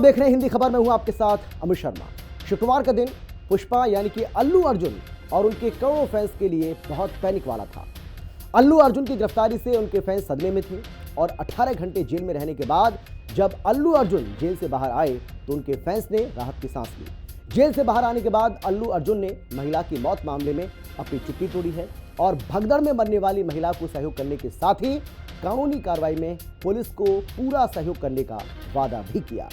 देख रहे हैं हिंदी खबर में हूं आपके साथ अमित शर्मा। शुक्रवार का दिन पुष्पा यानी कि अल्लू अर्जुन और उनके करोड़ों फैंस के लिए बहुत पैनिक वाला था। अल्लू अर्जुन की गिरफ्तारी से उनके फैंस सदमे में थे और 18 घंटे जेल में रहने के बाद जब अल्लू अर्जुन जेल से बाहर आए तो उनके फैंस ने राहत की सांस ली। जेल से बाहर आने के बाद अल्लू अर्जुन ने महिला की मौत मामले में अपनी चुप्पी तोड़ी है और भगदड़ में मरने वाली महिला को सहयोग करने के साथ ही कानूनी कार्रवाई में पुलिस को पूरा सहयोग करने का वादा भी किया।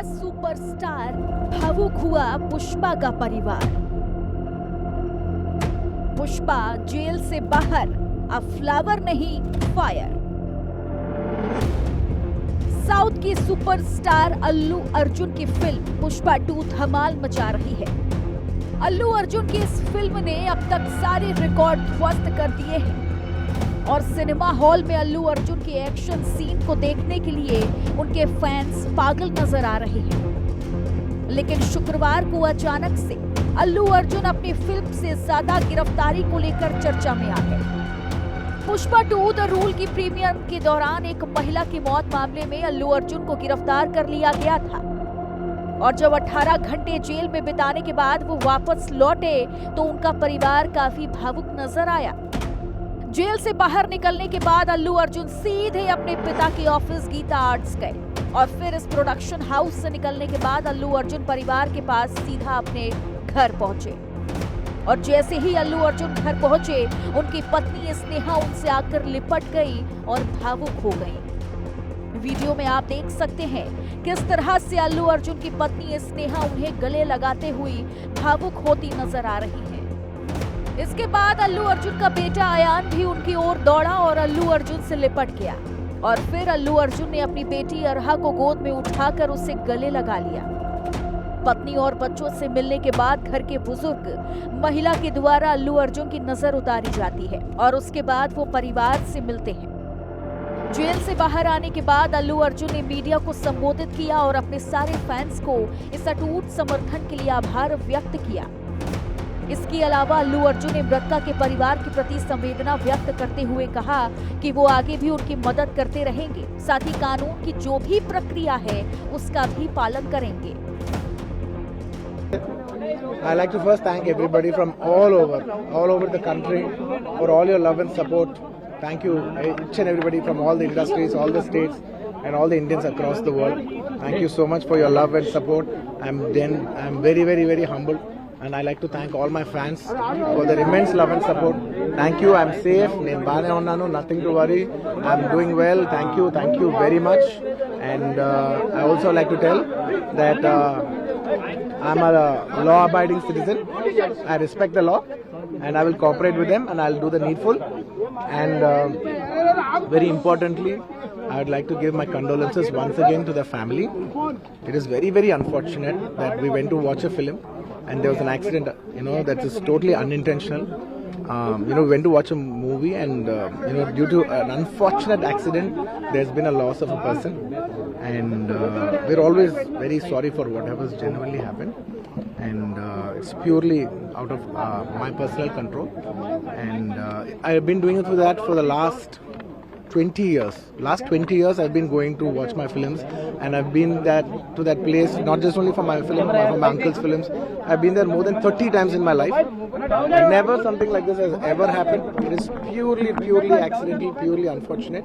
सुपरस्टार, भावुक हुआ पुष्पा का परिवार। पुष्पा जेल से बाहर, अब फ्लावर नहीं फायर। साउथ की सुपरस्टार अल्लू अर्जुन की फिल्म पुष्पा 2 धमाल मचा रही है। अल्लू अर्जुन की इस फिल्म ने अब तक सारे रिकॉर्ड ध्वस्त कर दिए हैं और सिनेमा हॉल में अल्लू अर्जुन के एक्शन सीन को देखने के लिए उनके फैंस पागल नजर आ रहे हैं। लेकिन शुक्रवार को अचानक से अल्लू अर्जुन अपनी फिल्म से ज्यादा गिरफ्तारी को लेकर चर्चा में आ गए। पुष्पा 2 द रूल की प्रीमियर के दौरान एक महिला की मौत मामले में अल्लू अर्जुन को गिरफ्तार कर लिया गया था और जब 18 घंटे जेल में बिताने के बाद वो वापस लौटे तो उनका परिवार काफी भावुक नजर आया। जेल से बाहर निकलने के बाद अल्लू अर्जुन सीधे अपने पिता के ऑफिस गीता आर्ट्स गए और फिर इस प्रोडक्शन हाउस से निकलने के बाद अल्लू अर्जुन परिवार के पास सीधा अपने घर पहुंचे और जैसे ही अल्लू अर्जुन घर पहुंचे उनकी पत्नी स्नेहा उनसे आकर लिपट गई और भावुक हो गई। वीडियो में आप देख सकते हैं किस तरह से अल्लू अर्जुन की पत्नी स्नेहा उन्हें गले लगाते हुई भावुक होती नजर आ रही है। इसके बाद अल्लू अर्जुन का बेटा अयान भी उनकी ओर दौड़ा और अल्लू अर्जुन से लिपट गया और फिर अल्लू अर्जुन ने अपनी बेटी अरहा को गोद में उठाकर उसे गले लगा लिया। पत्नी और बच्चों से मिलने के बाद घर के बुजुर्ग महिला के द्वारा अल्लू अर्जुन की नजर उतारी जाती है और उसके बाद वो परिवार से मिलते हैं। जेल से बाहर आने के बाद अल्लू अर्जुन ने मीडिया को संबोधित किया और अपने सारे फैंस को इस अटूट समर्थन के लिए आभार व्यक्त किया। इसके अलावा अल्लू अर्जुन ने मृतका के परिवार के प्रति संवेदना व्यक्त करते हुए कहा कि वो आगे भी उनकी मदद करते रहेंगे, साथ ही कानून की जो भी प्रक्रिया है उसका भी पालन करेंगे। I'd like to first thank everybody from all over the country for all your love and support. Thank you each and everybody from all the industries, all the states and all the Indians across the world. Thank you so much for your love and support. I'm very humbled. And I like to thank all my fans for their immense love and support. Thank you. I'm safe. Nothing to worry. I'm doing well. Thank you very much. And I also like to tell that I'm a law-abiding citizen. I respect the law, and I will cooperate with them, and I'll do the needful. And very importantly, I would like to give my condolences once again to the family. It is very unfortunate that we went to watch a film and there was an accident, that is totally unintentional. We went to watch a movie and, due to an unfortunate accident, there's been a loss of a person. And we're always very sorry for whatever's genuinely happened. And it's purely out of my personal control. And I've been doing it for the last 20 years. Last 20 years I've been going to watch my films, and I've been to that place not just only for my film but for my uncle's films. I've been there more than 30 times in my life. Never something like this has ever happened. It is purely accidental, purely unfortunate,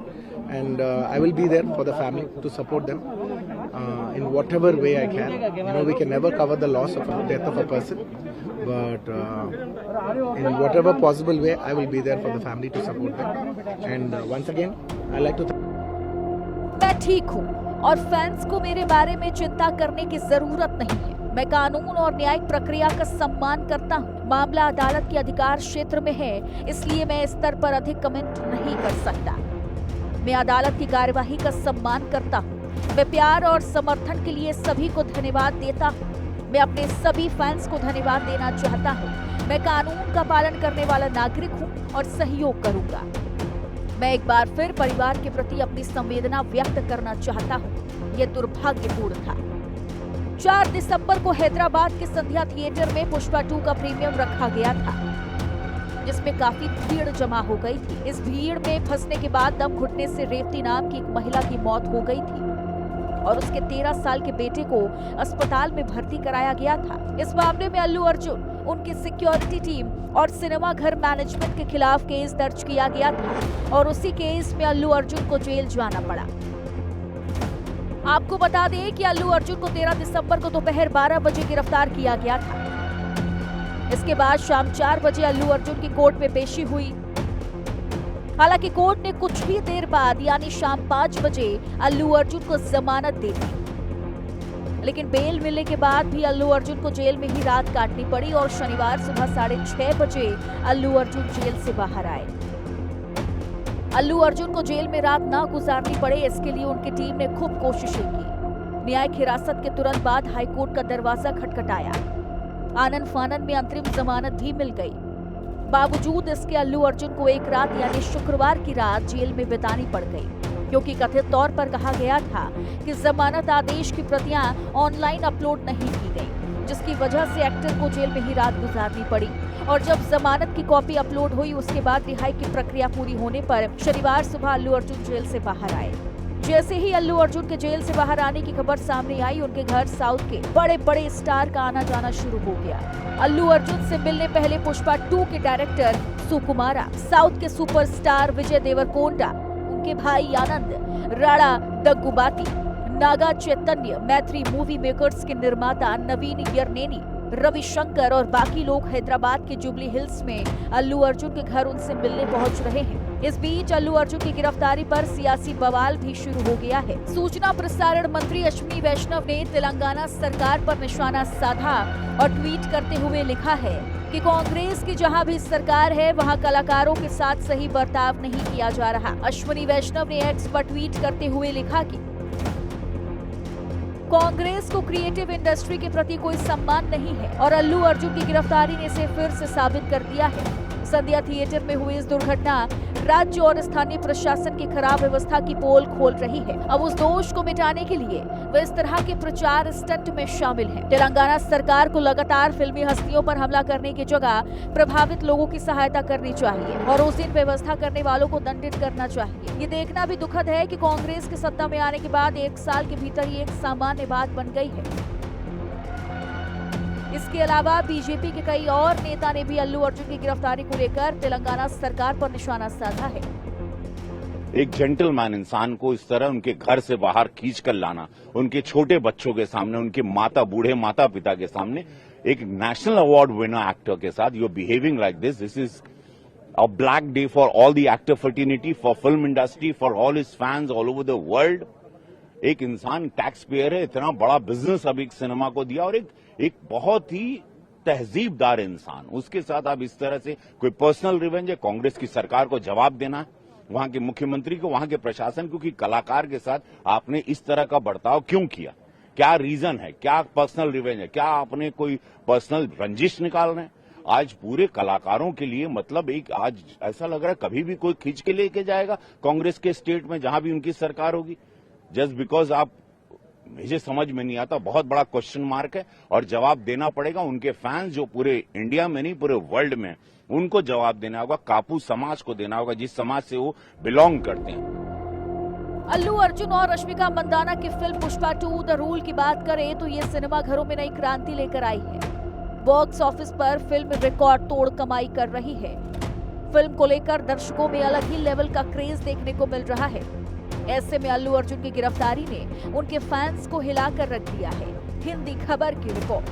and I will be there for the family to support them in whatever way I can. We can never cover the loss of the death of a person, but in whatever possible way I will be there for the family to support them. And once again I like to मैं ठीक हूँ और fans को मेरे बारे में चिंता करने की जरूरत नहीं है। मैं कानून और न्यायिक प्रक्रिया का सम्मान करता हूँ। मामला अदालत के अधिकार क्षेत्र में है, इसलिए मैं इस स्तर पर अधिक कमेंट नहीं कर सकता। मैं अदालत की कार्यवाही का सम्मान करता हूँ। मैं प्यार और समर्थन के लिए सभी को धन्यवाद देता हूँ। मैं अपने सभी फैंस को धन्यवाद देना चाहता हूँ। मैं कानून का पालन करने वाला नागरिक हूँ और सहयोग करूंगा। मैं एक बार फिर परिवार के प्रति अपनी संवेदना व्यक्त करना चाहता हूँ। यह दुर्भाग्यपूर्ण था। 4 दिसंबर को हैदराबाद के संध्या थिएटर में पुष्पा 2 का प्रीमियम रखा गया था, जिसमें काफी भीड़ जमा हो गई थी। इस भीड़ में फंसने के बाद दम घुटने से रेवती नाम की एक महिला की मौत हो गई थी और उसके 13 साल के बेटे को अस्पताल में भर्ती कराया गया था। इस मामले में अल्लू अर्जुन, उनकी सिक्योरिटी टीम और सिनेमा घर मैनेजमेंट के खिलाफ केस दर्ज किया गया था और उसी केस में अल्लू अर्जुन को जेल जाना पड़ा। आपको बता दें कि अल्लू अर्जुन को 13 दिसंबर को दोपहर 12 बजे गिरफ्तार किया गया था। इसके बाद शाम 4 बजे अल्लू अर्जुन की कोर्ट में पेशी हुई। हालांकि कोर्ट ने कुछ ही देर बाद यानी शाम 5 बजे अल्लू अर्जुन को जमानत दे दी, लेकिन बेल मिलने के बाद भी अल्लू अर्जुन को जेल में ही रात काटनी पड़ी और शनिवार सुबह 6:30 बजे अल्लू अर्जुन जेल से बाहर आए। अल्लू अर्जुन को जेल में रात न गुजारनी पड़े, इसके लिए उनकी टीम ने खूब कोशिशें की। न्यायिक हिरासत के तुरंत बाद हाईकोर्ट का दरवाजा खटखटाया। आनन फानन में अंतरिम जमानत भी मिल गई। बावजूद इसके अल्लू अर्जुन को एक रात यानी शुक्रवार की रात जेल में बितानी पड़ गई, क्योंकि कथित तौर पर कहा गया था कि जमानत आदेश की प्रतियां ऑनलाइन अपलोड नहीं की गई, जिसकी वजह से एक्टर को जेल में ही रात गुजारनी पड़ी। और जब जमानत की कॉपी अपलोड हुई, उसके बाद रिहाई की प्रक्रिया पूरी होने पर शनिवार सुबह अल्लू अर्जुन जेल से बाहर आए। जैसे ही अल्लू अर्जुन के जेल से बाहर आने की खबर सामने आई, उनके घर साउथ के बड़े बड़े स्टार का आना जाना शुरू हो गया। अल्लू अर्जुन से मिलने पहले पुष्पा 2 के डायरेक्टर सुकुमारा, साउथ के सुपरस्टार विजय देवरकोंडा, उनके भाई आनंद, राणा दग्गुबाती, नागा चैतन्य, मैत्री मूवी मेकर्स के निर्माता नवीन यरनेनी, रविशंकर और बाकी लोग हैदराबाद के जुबली हिल्स में अल्लू अर्जुन के घर उनसे मिलने पहुंच रहे हैं। इस बीच अल्लू अर्जुन की गिरफ्तारी पर सियासी बवाल भी शुरू हो गया है। सूचना प्रसारण मंत्री अश्विनी वैष्णव ने तेलंगाना सरकार पर निशाना साधा और ट्वीट करते हुए लिखा है कि कांग्रेस की जहां भी सरकार है, वहां कलाकारों के साथ सही बर्ताव नहीं किया जा रहा। अश्विनी वैष्णव ने एक्स पर ट्वीट करते हुए लिखा कि कांग्रेस को क्रिएटिव इंडस्ट्री के प्रति कोई सम्मान नहीं है और अल्लू अर्जुन की गिरफ्तारी ने इसे फिर से साबित कर दिया है। संध्या थिएटर में हुई इस दुर्घटना राज्य और स्थानीय प्रशासन की खराब व्यवस्था की पोल खोल रही है। अब उस दोष को मिटाने के लिए वे इस तरह के प्रचार स्टंट में शामिल हैं। तेलंगाना सरकार को लगातार फिल्मी हस्तियों पर हमला करने की जगह प्रभावित लोगों की सहायता करनी चाहिए और उस दिन व्यवस्था करने वालों को दंडित करना चाहिए। ये देखना भी दुखद है कि कांग्रेस के सत्ता में आने के बाद 1 साल के भीतर ही एक सामान्य बात बन गई है। इसके अलावा बीजेपी के कई और नेता ने भी अल्लू अर्जुन की गिरफ्तारी को लेकर तेलंगाना सरकार पर निशाना साधा है। एक जेंटलमैन इंसान को इस तरह उनके घर से बाहर खींच कर लाना, उनके छोटे बच्चों के सामने, उनके बूढ़े माता पिता के सामने, एक नेशनल अवार्ड विनर एक्टर के साथ you are behaving like this is a black day for all the actor fraternity, for film industry, for all his fans all over the world. एक इंसान टैक्स पेयर है, इतना बड़ा business अभी cinema को दिया और एक बहुत ही तहजीबदार इंसान, उसके साथ आप इस तरह से कोई पर्सनल रिवेंज है। कांग्रेस की सरकार को जवाब देना है, वहां के मुख्यमंत्री को, वहां के प्रशासन को कि कलाकार के साथ आपने इस तरह का बर्ताव क्यों किया, क्या रीजन है, क्या पर्सनल रिवेंज है, क्या आपने कोई पर्सनल रंजिश निकाल रहे हैं। आज पूरे कलाकारों के लिए मतलब एक आज ऐसा लग रहा है कभी भी कोई खींच के लेके जाएगा कांग्रेस के स्टेट में जहां भी उनकी सरकार होगी, जस्ट बिकॉज आप, मुझे समझ में नहीं आता, बहुत बड़ा क्वेश्चन मार्क है और जवाब देना पड़ेगा उनके फैंस जो पूरे इंडिया में नहीं पूरे वर्ल्ड में, उनको जवाब देना होगा, कापू समाज को देना होगा जिस समाज से वो बिलोंग करते हैं। अल्लू अर्जुन और रश्मिका मंदाना की फिल्म पुष्पा 2 द रूल की बात करें तो ये सिनेमा घरों में नई क्रांति लेकर आई है। बॉक्स ऑफिस पर फिल्म रिकॉर्ड तोड़ कमाई कर रही है। फिल्म को लेकर दर्शकों में अलग ही लेवल का क्रेज देखने को मिल रहा है। ऐसे में अल्लू अर्जुन की गिरफ्तारी ने उनके फैंस को हिलाकर रख दिया है। हिंदी खबर की रिपोर्ट।